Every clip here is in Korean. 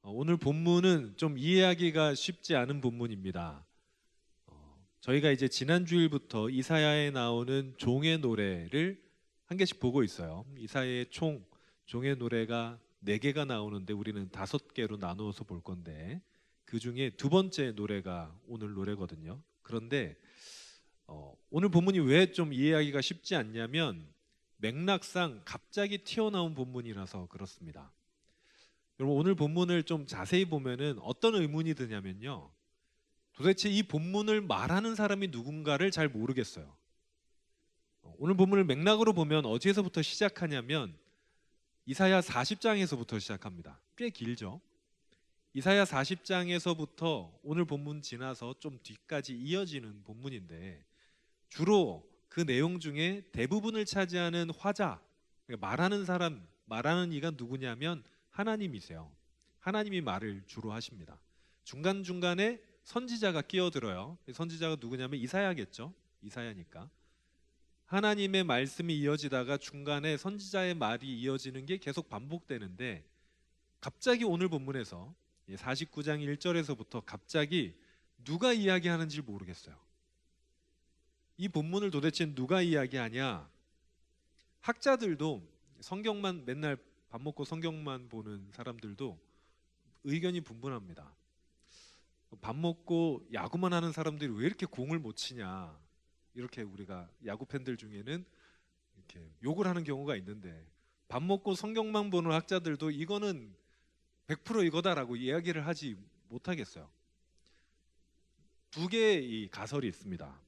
오늘 본문은 좀 이해하기가 쉽지 않은 본문입니다. 저희가 이제 지난 주일부터 이사야에 나오는 종의 노래를 한 개씩 보고 있어요. 이사야의 총 종의 노래가 4개가 나오는데 우리는 5개로 나누어서 볼 건데 그 중에 두 번째 노래가 오늘 노래거든요. 그런데 오늘 본문이 왜 좀 이해하기가 쉽지 않냐면 맥락상 갑자기 튀어나온 본문이라서 그렇습니다. 여러분 오늘 본문을 좀 자세히 보면은 어떤 의문이 드냐면요. 도대체 이 본문을 말하는 사람이 누군가를 잘 모르겠어요. 오늘 본문을 맥락으로 보면 어디에서부터 시작하냐면 이사야 40장에서부터 시작합니다. 꽤 길죠. 이사야 40장에서부터 오늘 본문 지나서 좀 뒤까지 이어지는 본문인데 주로 그 내용 중에 대부분을 차지하는 화자, 그러니까 말하는 사람, 말하는 이가 누구냐면 하나님이세요. 하나님이 말을 주로 하십니다. 중간중간에 선지자가 끼어들어요. 선지자가 누구냐면 이사야겠죠. 이사야니까. 하나님의 말씀이 이어지다가 중간에 선지자의 말이 이어지는 게 계속 반복되는데 갑자기 오늘 본문에서 49장 1절에서부터 갑자기 누가 이야기하는지 모르겠어요. 이 본문을 도대체 누가 이야기하냐? 학자들도 성경만 맨날 밥 먹고 성경만 보는 사람들도 의견이 분분합니다. 밥 먹고 야구만 하는 사람들이 왜 이렇게 공을 못 치냐? 이렇게 우리가 야구 팬들 중에는 이렇게 욕을 하는 경우가 있는데 밥 먹고 성경만 보는 학자들도 이거는 100% 이거다라고 이야기를 하지 못하겠어요. 두 개의 이 가설이 있습니다.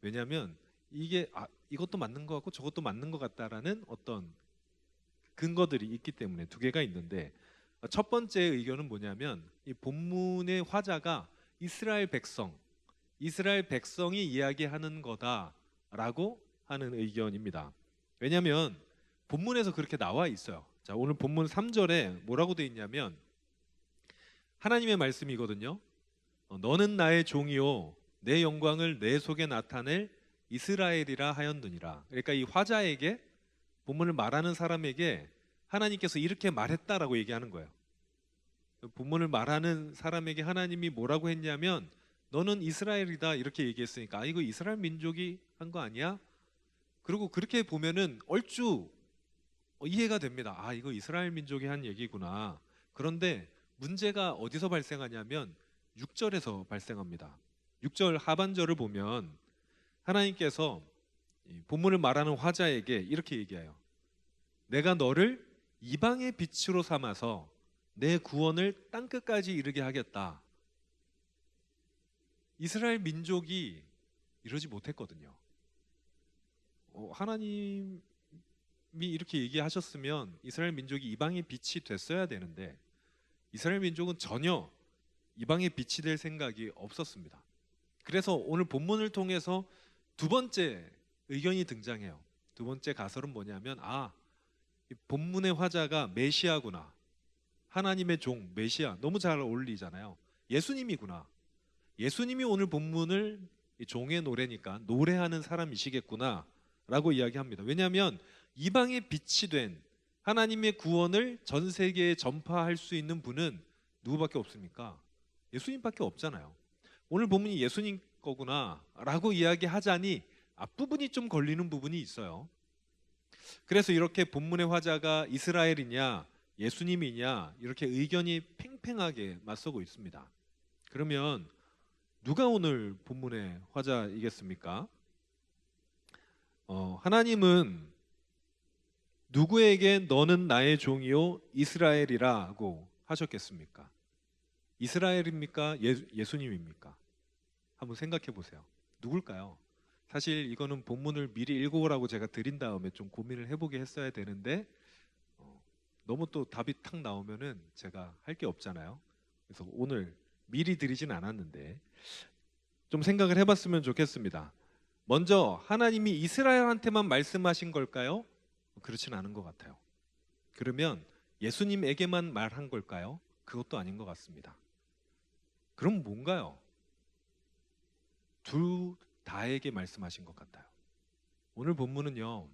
왜냐하면 이게 이것도 맞는 것 같고 저것도 맞는 것 같다라는 어떤 근거들이 있기 때문에 두 개가 있는데 첫 번째 의견은 뭐냐면 이 본문의 화자가 이스라엘 백성이 이야기하는 거다라고 하는 의견입니다. 왜냐하면 본문에서 그렇게 나와 있어요. 자, 오늘 본문 3절에 뭐라고 돼 있냐면 하나님의 말씀이거든요. 너는 나의 종이요 내 영광을 내 속에 나타낼 이스라엘이라 하였느니라. 그러니까 이 화자에게 본문을 말하는 사람에게 하나님께서 이렇게 말했다라고 얘기하는 거예요. 본문을 말하는 사람에게 하나님이 뭐라고 했냐면 너는 이스라엘이다 이렇게 얘기했으니까 이거 이스라엘 민족이 한 거 아니야? 그리고 그렇게 보면은 얼추 이해가 됩니다. 이거 이스라엘 민족이 한 얘기구나. 그런데 문제가 어디서 발생하냐면 6절에서 발생합니다. 6절 하반절을 보면 하나님께서 이 본문을 말하는 화자에게 이렇게 얘기해요. 내가 너를 이방의 빛으로 삼아서 내 구원을 땅끝까지 이르게 하겠다. 이스라엘 민족이 이러지 못했거든요. 하나님이 이렇게 얘기하셨으면 이스라엘 민족이 이방의 빛이 됐어야 되는데 이스라엘 민족은 전혀 이방의 빛이 될 생각이 없었습니다. 그래서 오늘 본문을 통해서 두 번째 의견이 등장해요. 두 번째 가설은 뭐냐면 이 본문의 화자가 메시아구나. 하나님의 종 메시아 너무 잘 어울리잖아요. 예수님이구나. 예수님이 오늘 본문을 종의 노래니까 노래하는 사람이시겠구나 라고 이야기합니다. 왜냐하면 이방의 빛이 된 하나님의 구원을 전 세계에 전파할 수 있는 분은 누구밖에 없습니까? 예수님밖에 없잖아요. 오늘 본문이 예수님 거구나 라고 이야기하자니 앞부분이 좀 걸리는 부분이 있어요. 그래서 이렇게 본문의 화자가 이스라엘이냐 예수님이냐 이렇게 의견이 팽팽하게 맞서고 있습니다. 그러면 누가 오늘 본문의 화자이겠습니까? 하나님은 누구에게 너는 나의 종이요 이스라엘이라고 하셨겠습니까? 이스라엘입니까? 예수님입니까? 한번 생각해 보세요. 누굴까요? 사실 이거는 본문을 미리 읽어오라고 제가 드린 다음에 좀 고민을 해보게 했어야 되는데 너무 또 답이 탁 나오면은 제가 할 게 없잖아요. 그래서 오늘 미리 드리진 않았는데 좀 생각을 해봤으면 좋겠습니다. 먼저 하나님이 이스라엘한테만 말씀하신 걸까요? 그렇진 않은 것 같아요. 그러면 예수님에게만 말한 걸까요? 그것도 아닌 것 같습니다. 그럼 뭔가요? 둘 다에게 말씀하신 것 같아요. 오늘 본문은요,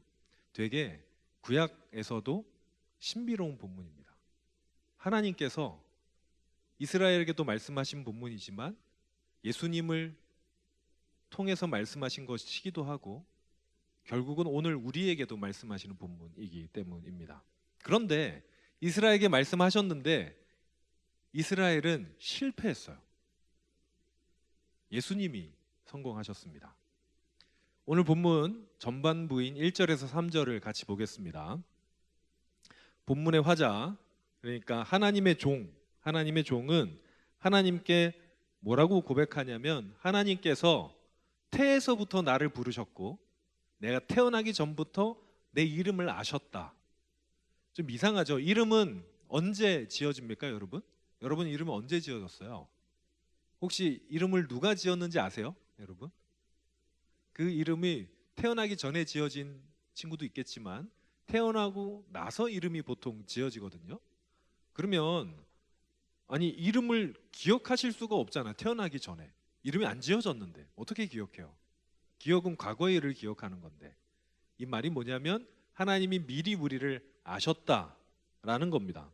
되게 구약에서도 신비로운 본문입니다. 하나님께서 이스라엘에게도 말씀하신 본문이지만 예수님을 통해서 말씀하신 것이기도 하고 결국은 오늘 우리에게도 말씀하시는 본문이기 때문입니다. 그런데 이스라엘에게 말씀하셨는데 이스라엘은 실패했어요. 예수님이 성공하셨습니다. 오늘 본문 전반부인 1절에서 3절을 같이 보겠습니다. 본문의 화자, 그러니까 하나님의 종은 하나님께 뭐라고 고백하냐면 하나님께서 태에서부터 나를 부르셨고 내가 태어나기 전부터 내 이름을 아셨다. 좀 이상하죠? 이름은 언제 지어집니까, 여러분? 여러분 이름은 언제 지어졌어요? 혹시 이름을 누가 지었는지 아세요, 여러분? 그 이름이 태어나기 전에 지어진 친구도 있겠지만 태어나고 나서 이름이 보통 지어지거든요. 그러면 아니 이름을 기억하실 수가 없잖아. 태어나기 전에 이름이 안 지어졌는데 어떻게 기억해요? 기억은 과거의 일을 기억하는 건데, 이 말이 뭐냐면 하나님이 미리 우리를 아셨다라는 겁니다.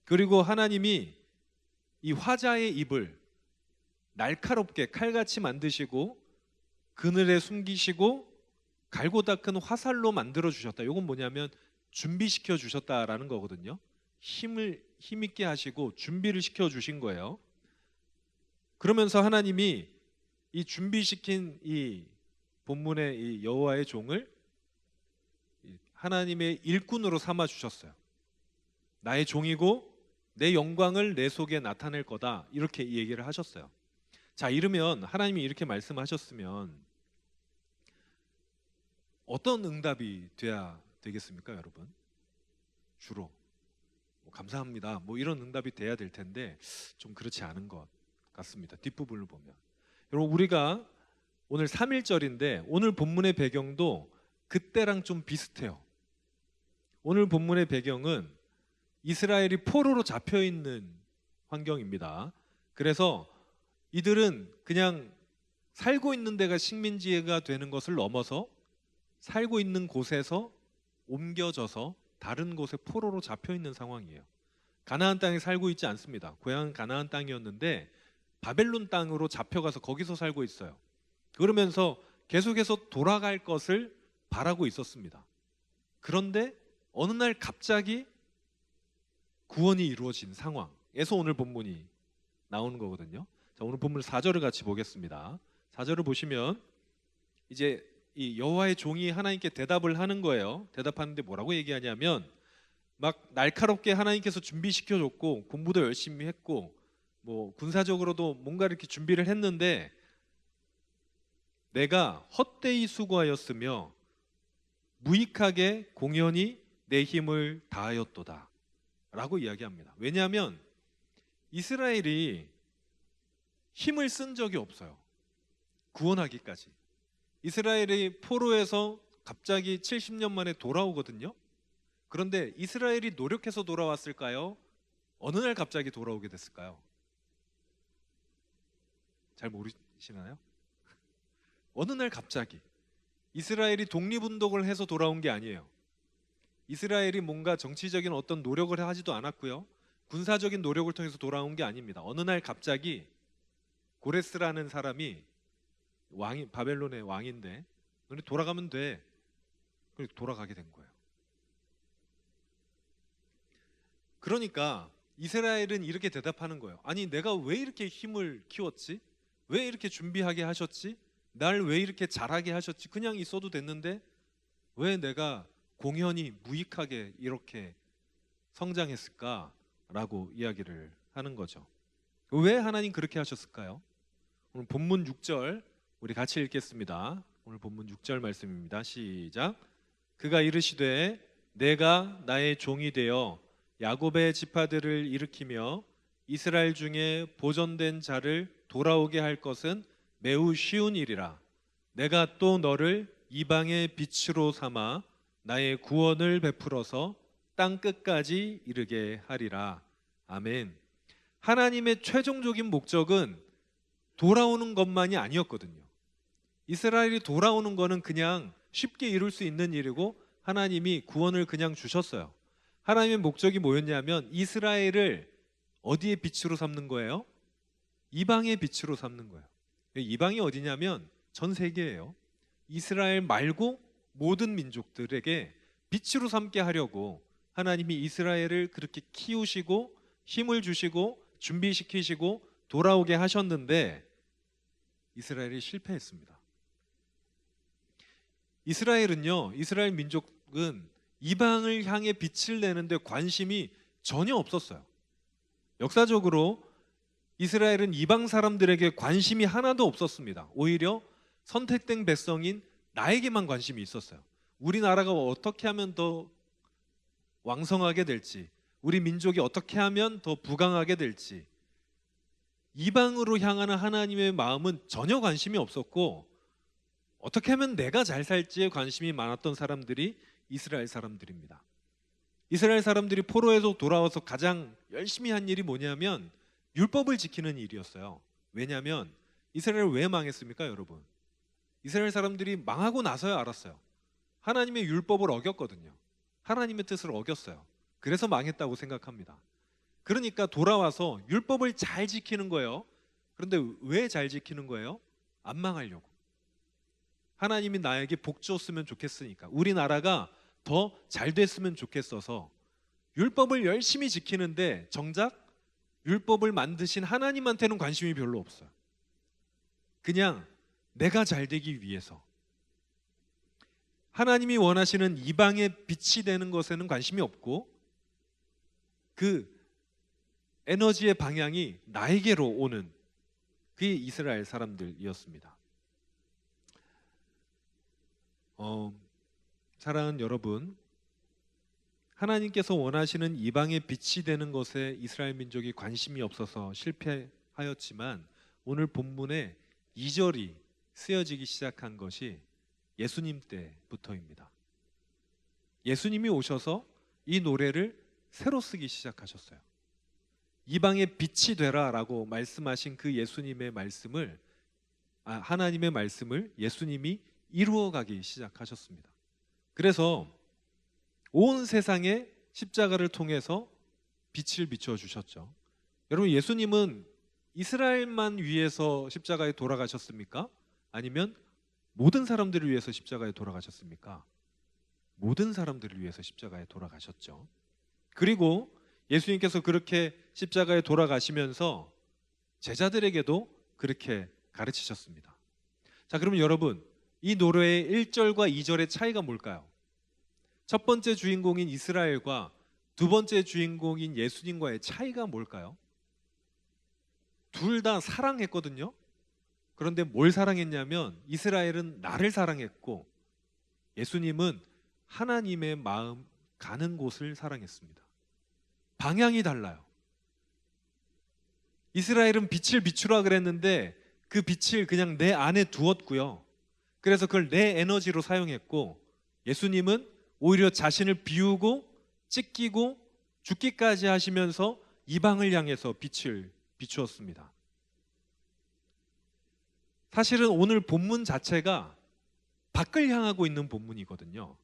그리고 하나님이 이 화자의 입을 날카롭게 칼같이 만드시고 그늘에 숨기시고 갈고 닦은 화살로 만들어 주셨다. 이건 뭐냐면 준비시켜 주셨다라는 거거든요. 힘있게 하시고 준비를 시켜 주신 거예요. 그러면서 하나님이 이 준비시킨 이 본문의 이 여호와의 종을 하나님의 일꾼으로 삼아 주셨어요. 나의 종이고 내 영광을 내 속에 나타낼 거다, 이렇게 이 얘기를 하셨어요. 자, 이러면 하나님이 이렇게 말씀하셨으면 어떤 응답이 돼야 되겠습니까, 여러분? 주로 감사합니다, 뭐 이런 응답이 돼야 될 텐데 좀 그렇지 않은 것 같습니다. 뒷부분을 보면 여러분, 우리가 오늘 3.1절인데 오늘 본문의 배경도 그때랑 좀 비슷해요. 오늘 본문의 배경은 이스라엘이 포로로 잡혀 있는 환경입니다. 그래서 이들은 그냥 살고 있는 데가 식민지가 되는 것을 넘어서 살고 있는 곳에서 옮겨져서 다른 곳에 포로로 잡혀 있는 상황이에요. 가나안 땅에 살고 있지 않습니다. 고향은 가나안 땅이었는데 바벨론 땅으로 잡혀가서 거기서 살고 있어요. 그러면서 계속해서 돌아갈 것을 바라고 있었습니다. 그런데 어느 날 갑자기 구원이 이루어진 상황에서 오늘 본문이 나오는 거거든요. 자, 오늘 본문 4절을 같이 보겠습니다. 4절을 보시면 이제 이 여호와의 종이 하나님께 대답을 하는 거예요. 대답하는데 뭐라고 얘기하냐면 막 날카롭게 하나님께서 준비시켜 줬고 공부도 열심히 했고 뭐 군사적으로도 뭔가 이렇게 준비를 했는데 내가 헛되이 수고하였으며 무익하게 공연히 내 힘을 다하였도다 라고 이야기합니다. 왜냐하면 이스라엘이 힘을 쓴 적이 없어요. 구원하기까지. 이스라엘이 포로에서 갑자기 70년 만에 돌아오거든요. 그런데 이스라엘이 노력해서 돌아왔을까요? 어느 날 갑자기 돌아오게 됐을까요? 잘 모르시나요? 어느 날 갑자기. 이스라엘이 독립운동을 해서 돌아온 게 아니에요. 이스라엘이 뭔가 정치적인 어떤 노력을 하지도 않았고요. 군사적인 노력을 통해서 돌아온 게 아닙니다. 어느 날 갑자기 고레스라는 사람이 바벨론의 왕인데 너네 돌아가면 돼. 그래서 돌아가게 된 거예요. 그러니까 이스라엘은 이렇게 대답하는 거예요. 아니 내가 왜 이렇게 힘을 키웠지? 왜 이렇게 준비하게 하셨지? 날 왜 이렇게 잘하게 하셨지? 그냥 있어도 됐는데 왜 내가 공연히 무익하게 이렇게 성장했을까라고 이야기를 하는 거죠. 왜 하나님 그렇게 하셨을까요? 오늘 본문 6절 우리 같이 읽겠습니다. 오늘 본문 6절 말씀입니다. 시작. 그가 이르시되 내가 나의 종이 되어 야곱의 지파들을 일으키며 이스라엘 중에 보존된 자를 돌아오게 할 것은 매우 쉬운 일이라. 내가 또 너를 이방의 빛으로 삼아 나의 구원을 베풀어서 땅 끝까지 이르게 하리라. 아멘. 하나님의 최종적인 목적은 돌아오는 것만이 아니었거든요. 이스라엘이 돌아오는 거는 그냥 쉽게 이룰 수 있는 일이고 하나님이 구원을 그냥 주셨어요. 하나님의 목적이 뭐였냐면 이스라엘을 어디에 빛으로 삼는 거예요? 이방의 빛으로 삼는 거예요. 이방이 어디냐면 전 세계예요. 이스라엘 말고 모든 민족들에게 빛으로 삼게 하려고 하나님이 이스라엘을 그렇게 키우시고 힘을 주시고 준비시키시고 돌아오게 하셨는데 이스라엘이 실패했습니다. 이스라엘 민족은 이방을 향해 빛을 내는데 관심이 전혀 없었어요. 역사적으로 이스라엘은 이방 사람들에게 관심이 하나도 없었습니다. 오히려 선택된 백성인 나에게만 관심이 있었어요. 우리나라가 어떻게 하면 더 왕성하게 될지, 우리 민족이 어떻게 하면 더 부강하게 될지, 이방으로 향하는 하나님의 마음은 전혀 관심이 없었고, 어떻게 하면 내가 잘 살지에 관심이 많았던 사람들이 이스라엘 사람들입니다. 이스라엘 사람들이 포로에서 돌아와서 가장 열심히 한 일이 뭐냐면 율법을 지키는 일이었어요. 왜냐하면 이스라엘 왜 망했습니까, 여러분? 이스라엘 사람들이 망하고 나서야 알았어요. 하나님의 율법을 어겼거든요. 하나님의 뜻을 어겼어요. 그래서 망했다고 생각합니다. 그러니까 돌아와서 율법을 잘 지키는 거예요. 그런데 왜 잘 지키는 거예요? 안 망하려고. 하나님이 나에게 복 주었으면 좋겠으니까, 우리나라가 더 잘 됐으면 좋겠어서 율법을 열심히 지키는데 정작 율법을 만드신 하나님한테는 관심이 별로 없어요. 그냥 내가 잘 되기 위해서, 하나님이 원하시는 이방의 빛이 되는 것에는 관심이 없고 그 에너지의 방향이 나에게로 오는 그게 이스라엘 사람들이었습니다. 사랑하는 여러분, 하나님께서 원하시는 이방의 빛이 되는 것에 이스라엘 민족이 관심이 없어서 실패하였지만 오늘 본문에 2절이 쓰여지기 시작한 것이 예수님 때부터입니다. 예수님이 오셔서 이 노래를 새로 쓰기 시작하셨어요. 이방의 빛이 되라라고 말씀하신 그 예수님의 말씀을, 하나님의 말씀을 예수님이 이루어가기 시작하셨습니다. 그래서 온 세상에 십자가를 통해서 빛을 비춰주셨죠. 여러분, 예수님은 이스라엘만 위해서 십자가에 돌아가셨습니까? 아니면 모든 사람들을 위해서 십자가에 돌아가셨습니까? 모든 사람들을 위해서 십자가에 돌아가셨죠. 그리고 예수님께서 그렇게 십자가에 돌아가시면서 제자들에게도 그렇게 가르치셨습니다. 자, 그러면 여러분, 이 노래의 1절과 2절의 차이가 뭘까요? 첫 번째 주인공인 이스라엘과 두 번째 주인공인 예수님과의 차이가 뭘까요? 둘 다 사랑했거든요. 그런데 뭘 사랑했냐면 이스라엘은 나를 사랑했고 예수님은 하나님의 마음 가는 곳을 사랑했습니다. 방향이 달라요. 이스라엘은 빛을 비추라 그랬는데 그 빛을 그냥 내 안에 두었고요. 그래서 그걸 내 에너지로 사용했고, 예수님은 오히려 자신을 비우고 찢기고 죽기까지 하시면서 이방을 향해서 빛을 비추었습니다. 사실은 오늘 본문 자체가 밖을 향하고 있는 본문이거든요.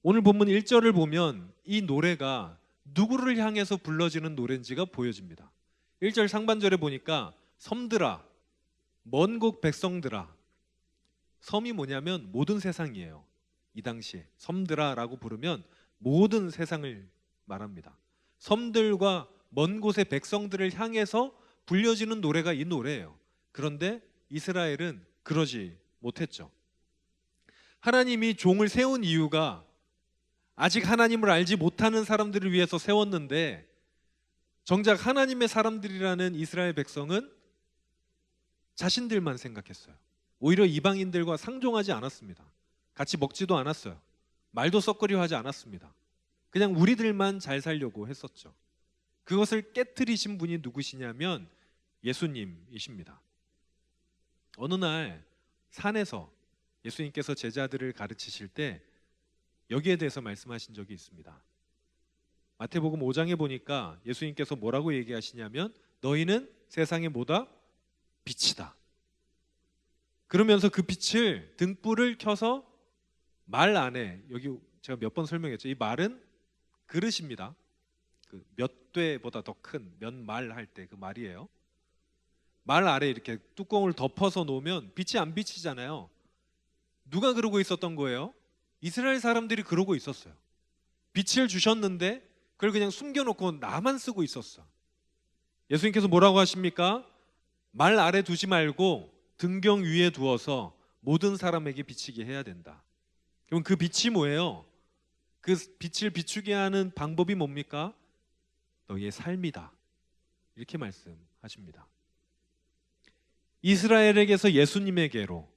오늘 본문 1절을 보면 이 노래가 누구를 향해서 불러지는 노래인지가 보여집니다. 1절 상반절에 보니까 섬들아, 먼 곳 백성들아. 섬이 뭐냐면 모든 세상이에요. 이 당시에 섬들아라고 부르면 모든 세상을 말합니다. 섬들과 먼 곳의 백성들을 향해서 불려지는 노래가 이 노래예요. 그런데 이스라엘은 그러지 못했죠. 하나님이 종을 세운 이유가 아직 하나님을 알지 못하는 사람들을 위해서 세웠는데, 정작 하나님의 사람들이라는 이스라엘 백성은 자신들만 생각했어요. 오히려 이방인들과 상종하지 않았습니다. 같이 먹지도 않았어요. 말도 썩거려 하지 않았습니다. 그냥 우리들만 잘 살려고 했었죠. 그것을 깨트리신 분이 누구시냐면 예수님이십니다. 어느 날 산에서 예수님께서 제자들을 가르치실 때 여기에 대해서 말씀하신 적이 있습니다. 마태복음 5장에 보니까 예수님께서 뭐라고 얘기하시냐면 너희는 세상의 뭐다? 빛이다. 그러면서 그 빛을, 등불을 켜서 말 안에, 여기 제가 몇 번 설명했죠. 이 말은 그릇입니다. 그 몇 대보다 더 큰 몇 말 할 때 그 말이에요. 말 아래 이렇게 뚜껑을 덮어서 놓으면 빛이 안 비치잖아요. 누가 그러고 있었던 거예요? 이스라엘 사람들이 그러고 있었어요. 빛을 주셨는데 그걸 그냥 숨겨놓고 나만 쓰고 있었어. 예수님께서 뭐라고 하십니까? 말 아래 두지 말고 등경 위에 두어서 모든 사람에게 비치게 해야 된다. 그럼 그 빛이 뭐예요? 그 빛을 비추게 하는 방법이 뭡니까? 너희의 삶이다. 이렇게 말씀하십니다. 이스라엘에게서 예수님에게로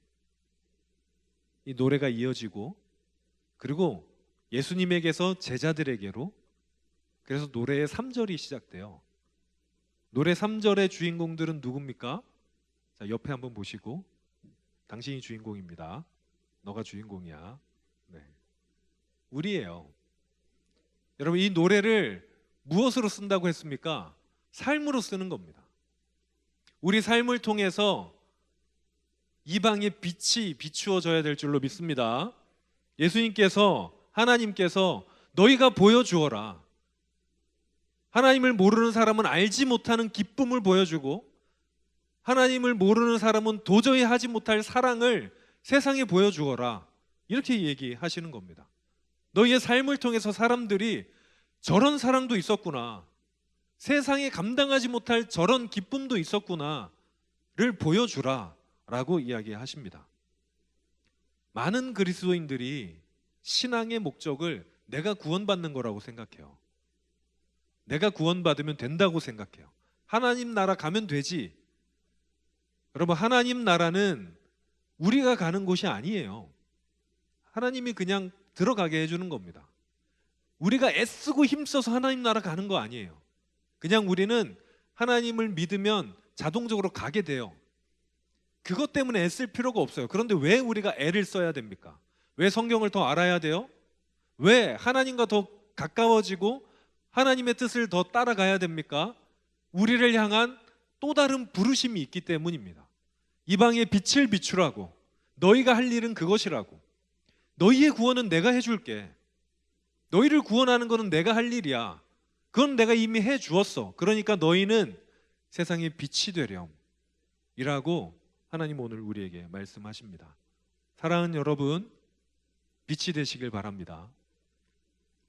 이 노래가 이어지고, 그리고 예수님에게서 제자들에게로, 그래서 노래의 3절이 시작돼요. 노래 3절의 주인공들은 누굽니까? 자, 옆에 한번 보시고, 당신이 주인공입니다. 너가 주인공이야. 네. 우리예요. 여러분, 이 노래를 무엇으로 쓴다고 했습니까? 삶으로 쓰는 겁니다. 우리 삶을 통해서 이방의 빛이 비추어져야 될 줄로 믿습니다. 예수님께서, 하나님께서 너희가 보여주어라. 하나님을 모르는 사람은 알지 못하는 기쁨을 보여주고, 하나님을 모르는 사람은 도저히 하지 못할 사랑을 세상에 보여주어라. 이렇게 얘기하시는 겁니다. 너희의 삶을 통해서 사람들이 저런 사랑도 있었구나, 세상에 감당하지 못할 저런 기쁨도 있었구나를 보여주라 라고 이야기하십니다. 많은 그리스도인들이 신앙의 목적을 내가 구원받는 거라고 생각해요. 내가 구원받으면 된다고 생각해요. 하나님 나라 가면 되지. 여러분, 하나님 나라는 우리가 가는 곳이 아니에요. 하나님이 그냥 들어가게 해주는 겁니다. 우리가 애쓰고 힘써서 하나님 나라 가는 거 아니에요. 그냥 우리는 하나님을 믿으면 자동적으로 가게 돼요. 그것 때문에 애쓸 필요가 없어요. 그런데 왜 우리가 애를 써야 됩니까? 왜 성경을 더 알아야 돼요? 왜 하나님과 더 가까워지고 하나님의 뜻을 더 따라가야 됩니까? 우리를 향한 또 다른 부르심이 있기 때문입니다. 이방의 빛을 비추라고. 너희가 할 일은 그것이라고. 너희의 구원은 내가 해줄게. 너희를 구원하는 것은 내가 할 일이야. 그건 내가 이미 해주었어. 그러니까 너희는 세상의 빛이 되렴 이라고 하나님 오늘 우리에게 말씀하십니다. 사랑하는 여러분, 빛이 되시길 바랍니다.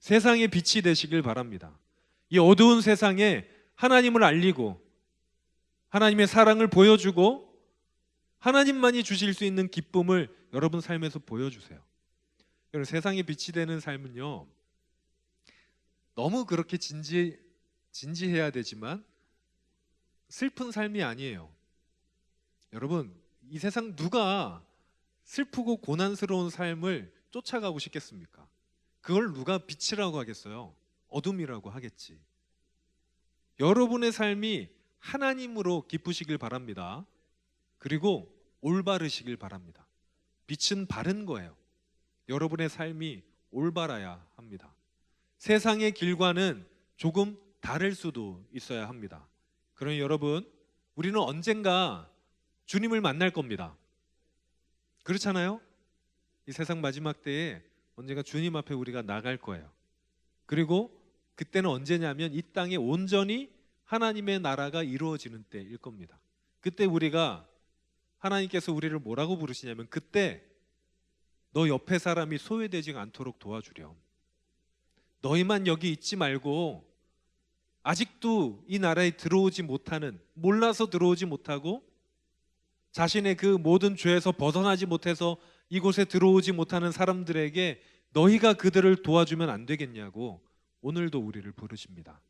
세상의 빛이 되시길 바랍니다. 이 어두운 세상에 하나님을 알리고 하나님의 사랑을 보여주고 하나님만이 주실 수 있는 기쁨을 여러분 삶에서 보여주세요. 여러분, 세상의 빛이 되는 삶은요, 너무 그렇게 진지해야 되지만 슬픈 삶이 아니에요. 여러분, 이 세상 누가 슬프고 고난스러운 삶을 쫓아가고 싶겠습니까? 그걸 누가 빛이라고 하겠어요? 어둠이라고 하겠지. 여러분의 삶이 하나님으로 기쁘시길 바랍니다. 그리고 올바르시길 바랍니다. 빛은 바른 거예요. 여러분의 삶이 올바라야 합니다. 세상의 길과는 조금 다를 수도 있어야 합니다. 그러니 여러분, 우리는 언젠가 주님을 만날 겁니다. 그렇잖아요? 이 세상 마지막 때에 언젠가 주님 앞에 우리가 나갈 거예요. 그리고 그때는 언제냐면 이 땅에 온전히 하나님의 나라가 이루어지는 때일 겁니다. 그때 우리가, 하나님께서 우리를 뭐라고 부르시냐면, 그때 너 옆에 사람이 소외되지 않도록 도와주렴. 너희만 여기 있지 말고 아직도 이 나라에 들어오지 못하는, 몰라서 들어오지 못하고 자신의 그 모든 죄에서 벗어나지 못해서 이곳에 들어오지 못하는 사람들에게 너희가 그들을 도와주면 안 되겠냐고 오늘도 우리를 부르십니다.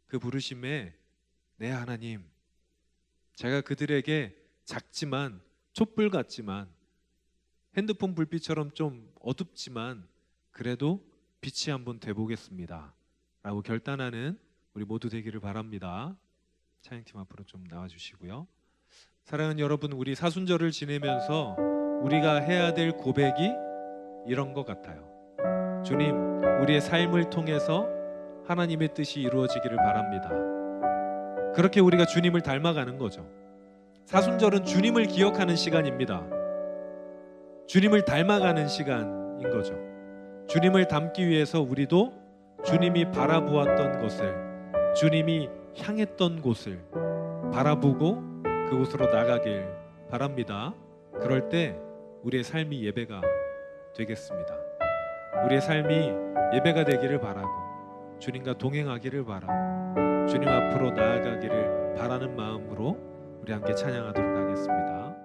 그 부르심에, 네 하나님, 제가 그들에게 작지만 촛불 같지만 핸드폰 불빛처럼 좀 어둡지만 그래도 빛이 한번 돼보겠습니다 라고 결단하는 우리 모두 되기를 바랍니다. 찬양팀 앞으로 좀 나와주시고요. 사랑하는 여러분, 우리 사순절을 지내면서 우리가 해야 될 고백이 이런 것 같아요. 주님, 우리의 삶을 통해서 하나님의 뜻이 이루어지기를 바랍니다. 그렇게 우리가 주님을 닮아가는 거죠. 사순절은 주님을 기억하는 시간입니다. 주님을 닮아가는 시간인 거죠. 주님을 닮기 위해서 우리도 주님이 바라보았던 것을, 주님이 향했던 곳을 바라보고 그곳으로 나가길 바랍니다. 그럴 때 우리의 삶이 예배가 되겠습니다. 우리의 삶이 예배가 되기를 바라고 주님과 동행하기를 바라고 주님 앞으로 나아가기를 바라는 마음으로 우리 함께 찬양하도록 하겠습니다.